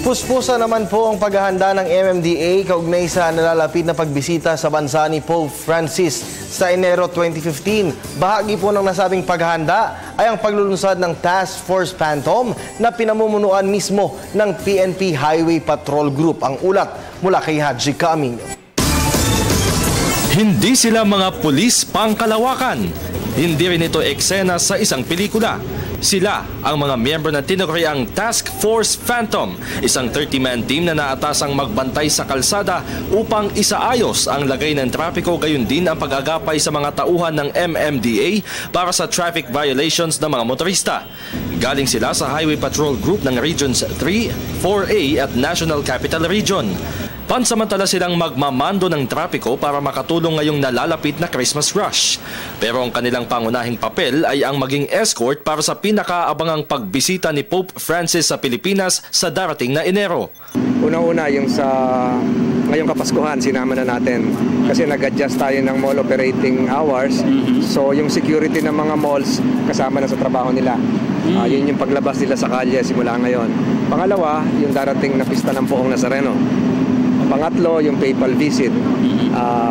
Puspusa naman po ang paghahanda ng MMDA kaugnay sa nalalapit na pagbisita sa bansa ni Pope Francis sa Enero 2015. Bahagi po ng nasabing paghahanda ay ang paglulunsad ng Task Force Phantom na pinamumunuan mismo ng PNP Highway Patrol Group. Ang ulat mula kay Haji Camino. Hindi sila mga pulis pangkalawakan. Hindi rin ito eksena sa isang pelikula. Sila ang mga miyembro ng tinaguriang Task Force Phantom, isang 30-man team na naatasang magbantay sa kalsada upang isaayos ang lagay ng trapiko, gayon din ang pag-agapay sa mga tauhan ng MMDA para sa traffic violations ng mga motorista. Galing sila sa Highway Patrol Group ng Regions 3, 4A at National Capital Region. Pansamantala silang magmamando ng trapiko para makatulong ngayong nalalapit na Christmas rush. Pero ang kanilang pangunahing papel ay ang maging escort para sa pinakaabangang pagbisita ni Pope Francis sa Pilipinas sa darating na Enero. Una-una yung sa ngayong Kapaskuhan, sinama na natin kasi nag-adjust tayo ng mall operating hours. So yung security ng mga malls kasama na sa trabaho nila. Yun yung paglabas nila sa kalye simula ngayon. Pangalawa, yung darating na pista ng Poong Nazareno. Pangatlo, yung PayPal visit.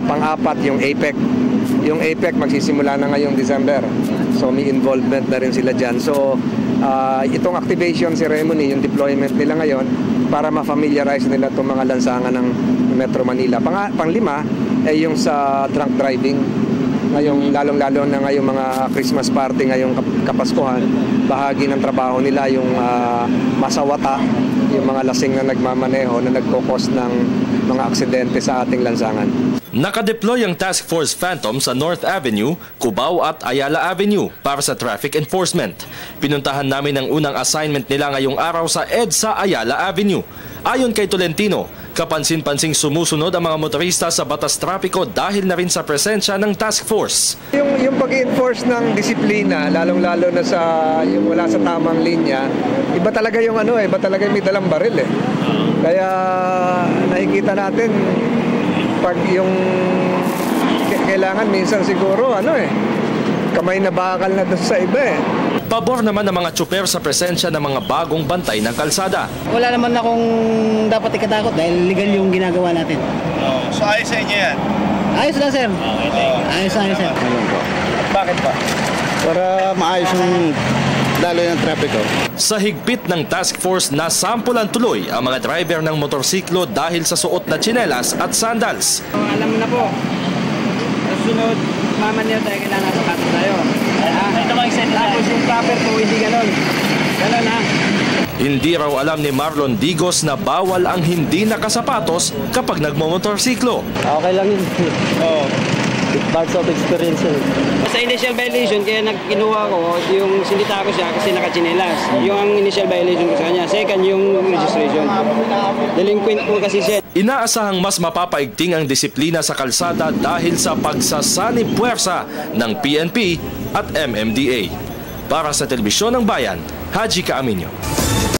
Pang-apat, yung APEC. Yung APEC magsisimula na ngayong December. So may involvement na rin sila dyan. So itong activation ceremony, yung deployment nila ngayon para ma-familiarize nila itong mga lansangan ng Metro Manila. Panglima ay yung sa drunk driving. Ngayong lalong-lalo na ngayong mga Christmas party ngayong Kapaskuhan, bahagi ng trabaho nila yung masawata, yung mga lasing na nagmamaneho na nagkokos ng mga aksidente sa ating lansangan. Nakadeploy ang Task Force Phantom sa North Avenue, Cubao at Ayala Avenue para sa traffic enforcement. Pinuntahan namin ang unang assignment nila ngayong araw sa EDSA Ayala Avenue. Ayon kay Tolentino, kapansin-pansing sumusunod ang mga motorista sa batas trapiko dahil na rin sa presensya ng task force. Yung pag-enforce ng disiplina, lalong-lalo na sa yung wala sa tamang linya, iba talaga yung iba talaga yung may dalang baril eh. Kaya nakikita natin pag yung kailangan minsan siguro kamay na bakal na doon sa iba eh. Pabor naman ng mga tsuper sa presensya ng mga bagong bantay ng kalsada. Wala naman akong dapat ikatakot dahil legal yung ginagawa natin. So ayos sa inyo yan? Ayos lang, sir. Ayos, sir. Bakit pa? Para maayos yung daloy ng trapiko. Sa higpit ng task force, nasampulan tuloy ang mga driver ng motorsiklo dahil sa suot na tsinelas at sandals. Alam mo na po. Sunod, mamanil tayo, kailangan sapatos tayo. Tapos yung proper po, hindi ganon. Ganon ha. Hindi raw alam ni Marlon Digos na bawal ang hindi nakasapatos kapag nagmomotorsiklo. Okay lang yun. Parts of experience yun. Sa initial violation, kaya kinuha ko, yung sinita ko siya kasi nakachinelas. Yung ang initial violation ko sa kanya. Second, yung registration. Delinquent po kasi siya. Inaasahang mas mapapaigting ang disiplina sa kalsada dahil sa pagsasanib puwersa ng PNP at MMDA. Para sa Telebisyon ng Bayan, Haji Camino.